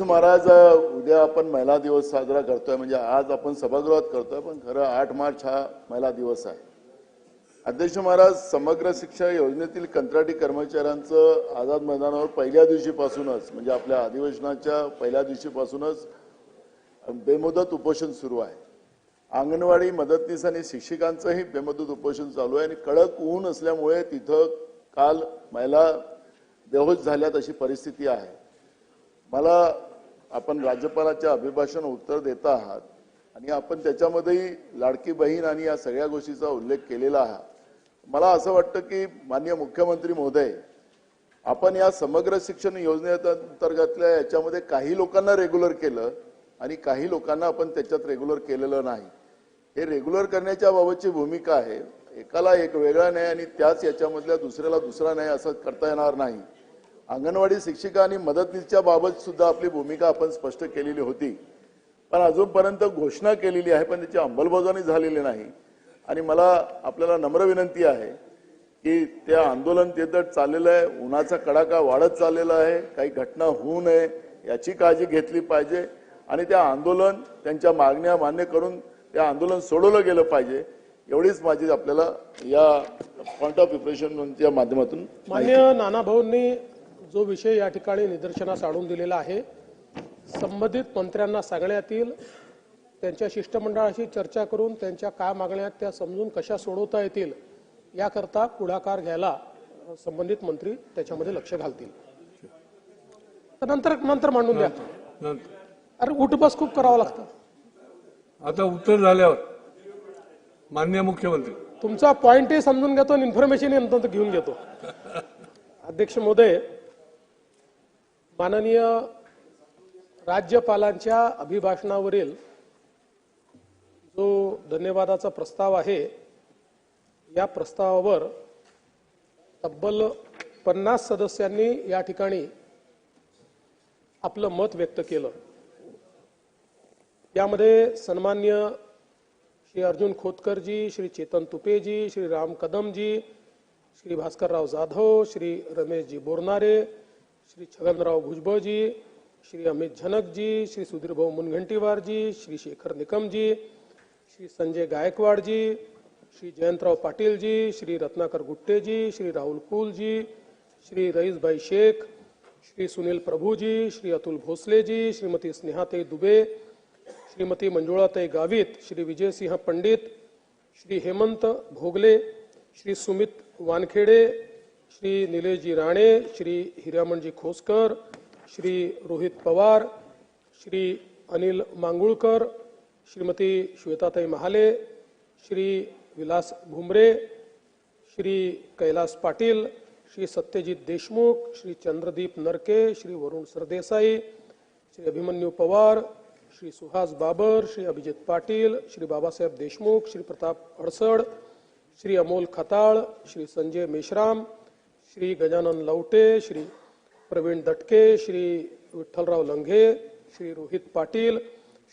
महाराज उद्या आपण महिला दिवस साजरा करतोय, म्हणजे आज आपण सभागृहात करतोय, पण खरं 8 मार्च हा महिला दिवस आहे. अध्यक्ष महाराज, समग्र शिक्षा योजनेतील कंत्राटी कर्मचाऱ्यांचं आझाद मैदानावर पहिल्या दिवशीपासूनच, म्हणजे आपल्या अधिवेशनाच्या पहिल्या दिवशीपासूनच बेमुदत उपोषण सुरू आहे. अंगणवाडी मदतनीस आणि शिक्षकांचंही बेमुदत उपोषण चालू आहे आणि कडक ऊन असल्यामुळे तिथं काल महिला बेहोश झाल्यात अशी परिस्थिती आहे. मला आपण राज्यपालाच्या अभिभाषण उत्तर देता आहात आणि आपण त्याच्यामध्येही लाडकी बहीण आणि या सगळ्या गोष्टीचा उल्लेख केलेला आहे. मला असं वाटतं की माननीय मुख्यमंत्री महोदय, आपण या समग्र शिक्षण योजनेअंतर्गतल्या याच्यामध्ये काही लोकांना रेग्युलर केलं आणि काही लोकांना आपण त्याच्यात रेग्युलर केलेलं नाही. हे रेग्युलर करण्याच्या बाबतची भूमिका आहे. एकाला एक वेगळा नाही आणि त्याच याच्यामधल्या दुसऱ्याला दुसरा नाही असं करता येणार नाही. अंगणवाडी शिक्षिका आणि मदतनीसच्या बाबत सुद्धा आपली भूमिका आपण स्पष्ट केलेली होती, पण अजूनपर्यंत घोषणा केलेली आहे पण त्याची अंमलबजावणी झालेली नाही. आणि मला आपल्याला नम्र विनंती आहे की ते आंदोलन तिथं चाललेलं आहे, उन्हाचा कडाका वाढत चाललेला आहे, काही घटना होऊ नये याची काळजी घेतली पाहिजे आणि त्या आंदोलन त्यांच्या मागण्या मान्य करून ते आंदोलन सोडवलं गेलं पाहिजे. एवढीच माझी आपल्याला या पॉइंट ऑफ प्रिपरेशनच्या माध्यमातून. माननीय नाना भाऊंनी जो विषय या ठिकाणी निदर्शनास आणून दिलेला आहे, संबंधित मंत्र्यांना सांगण्यात येईल, त्यांच्या शिष्टमंडळाशी चर्चा करून त्यांच्या काय मागण्या आहेत त्या समजून कशा सोडवता येतील याकरता पुढाकार घ्यायला संबंधित मंत्री त्याच्यामध्ये लक्ष घालतील. नंतर मांडून द्या. अरे उठबस खूप करावं लागतं. आता उत्तर झाल्यावर माननीय मुख्यमंत्री तुमचा पॉइंटही समजून घेतो आणि इन्फॉर्मेशन नंतर घेऊन घेतो. अध्यक्ष महोदय, माननीय राज्यपालांच्या अभिभाषणावरील जो धन्यवादाचा प्रस्ताव आहे, या प्रस्तावावर तब्बल 50 सदस्यांनी या ठिकाणी आपलं मत व्यक्त केलं. यामध्ये सन्मान्य श्री अर्जुन खोतकरजी, श्री चेतन तुपेजी, श्री राम कदमजी, श्री भास्करराव जाधव, श्री रमेशजी बोरनारे, श्री छगनराव भुजबळजी, श्री अमित झनकजी, श्री सुधीरभाऊ मुनघंटीवारजी, श्री शेखर निकमजी, श्री संजय गायकवाडजी, श्री जयंतराव पाटीलजी, श्री रत्नाकर गुट्टेजी, श्री राहुल कुलजी, श्री रईसभाई शेख, श्री सुनील प्रभूजी, श्री अतुल भोसलेजी, श्रीमती स्नेहाताई दुबे, श्रीमती मंजुळाताई गावित, श्री विजयसिंह पंडित, श्री हेमंत भोगले, श्री सुमित वानखेडे, श्री निलेशजी राणे, श्री हिरामणजी खोसकर, श्री रोहित पवार, श्री अनिल मांगुळकर, श्रीमती श्वेताताई महाले, श्री विलास भुमरे, श्री कैलास पाटील, श्री सत्यजित देशमुख, श्री चंद्रदीप नरके, श्री वरुण सरदेसाई, श्री अभिमन्यू पवार, श्री सुहास बाबर, श्री अभिजित पाटील, श्री बाबासाहेब देशमुख, श्री प्रताप अडसड, श्री अमोल खताळ, श्री संजय मेश्राम, श्री गजानन लवटे, श्री प्रवीण दटके, श्री विठ्ठलराव लंघे, श्री रोहित पाटील,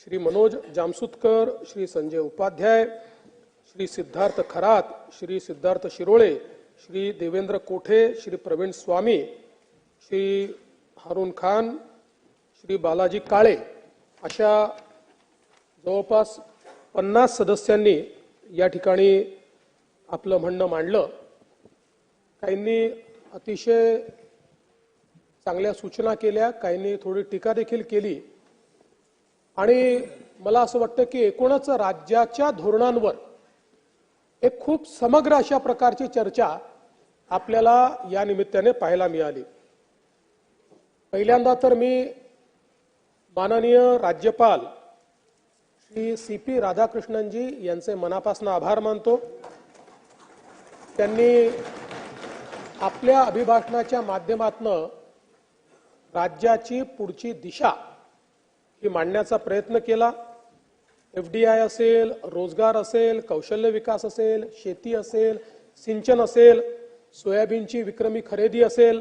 श्री मनोज जामसुतकर, श्री संजय उपाध्याय, श्री सिद्धार्थ खरात, श्री सिद्धार्थ शिरोळे, श्री देवेंद्र कोठे, श्री प्रवीण स्वामी, श्री हारून खान, श्री बालाजी काळे अशा जवळपास 50 सदस्यांनी या ठिकाणी आपलं म्हणणं मांडलं. काहींनी अतिशय चांगल्या सूचना केल्या, काहींनी थोडी टीका देखील केली आणि मला असं वाटतं की एकूणच राज्याच्या धोरणांवर एक खूप समग्र अशा प्रकारची चर्चा आपल्याला या निमित्ताने पाहायला मिळाली. पहिल्यांदा तर मी माननीय राज्यपाल श्री CP राधाकृष्णनजी यांचे मनापासून आभार मानतो. त्यांनी आपल्या अभिभाषणाच्या माध्यमातून राज्याची पुढची दिशा ही मांडण्याचा प्रयत्न केला. FDI असेल, रोजगार असेल, कौशल्य विकास असेल, शेती असेल, सिंचन असेल, सोयाबीनची विक्रमी खरेदी असेल,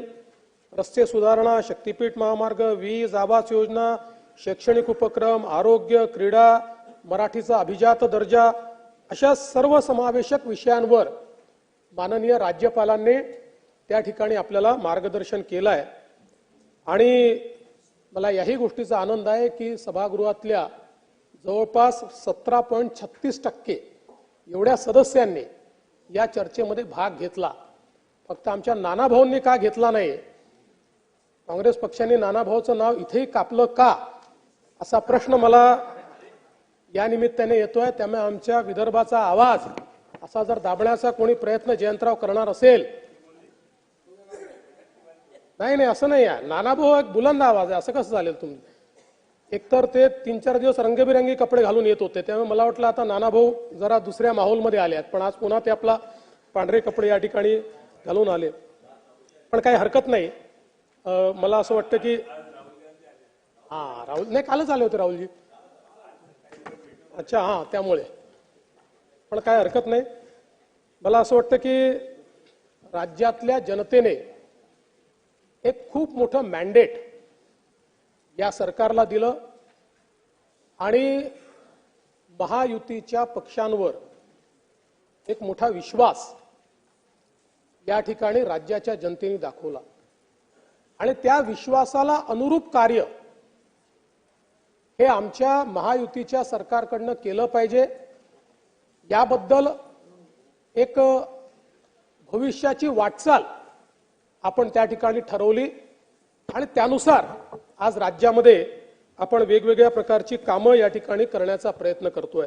रस्ते सुधारणा, शक्तीपीठ महामार्ग, वीज, आवास योजना, शैक्षणिक उपक्रम, आरोग्य, क्रीडा, मराठीचा अभिजात दर्जा अशा सर्व समावेशक विषयांवर माननीय राज्यपालांनी त्या ठिकाणी आपल्याला मार्गदर्शन केलं आहे. आणि मला याही गोष्टीचा आनंद आहे की सभागृहातल्या जवळपास 17.36% एवढ्या सदस्यांनी या चर्चेमध्ये भाग घेतला. फक्त आमच्या नानाभाऊंनी का घेतला नाही, काँग्रेस पक्षाने नानाभाऊचं नाव इथेही कापलं का, असा प्रश्न मला या निमित्ताने येतोय. त्यामुळे आमच्या विदर्भाचा आवाज असा जर दाबण्याचा कोणी प्रयत्न जयंतराव करणार असेल, नाही असं नाही आहे. नानाभाऊ एक बुलंद आवाज आहे, असं कसं चालेल? तुम्ही एकतर ते 3-4 दिवस रंगबिरंगी कपडे घालून येत होते, त्यामुळे मला वाटलं आता नानाभाऊ जरा दुसऱ्या माहोलमध्ये आले आहेत, पण आज पुन्हा ते आपला पांढरे कपडे या ठिकाणी घालून आले. पण काही हरकत नाही. मला असं वाटतं की राहुल नाही, कालच आले होते राहुलजी. अच्छा, त्यामुळे पण काय हरकत नाही. मला असं वाटतं की राज्यातल्या जनतेने एक खूप मोठं मॅन्डेट या सरकारला दिलं आणि महायुतीच्या पक्षांवर एक मोठा विश्वास या ठिकाणी राज्याच्या जनतेने दाखवला आणि त्या विश्वासाला अनुरूप कार्य हे आमच्या महायुतीच्या सरकारकडनं केलं पाहिजे. याबद्दल एक भविष्याची वाटचाल आपण त्या ठिकाणी ठरवली आणि त्यानुसार आज राज्यामध्ये आपण वेगवेगळ्या प्रकारची कामं या ठिकाणी करण्याचा प्रयत्न करतोय.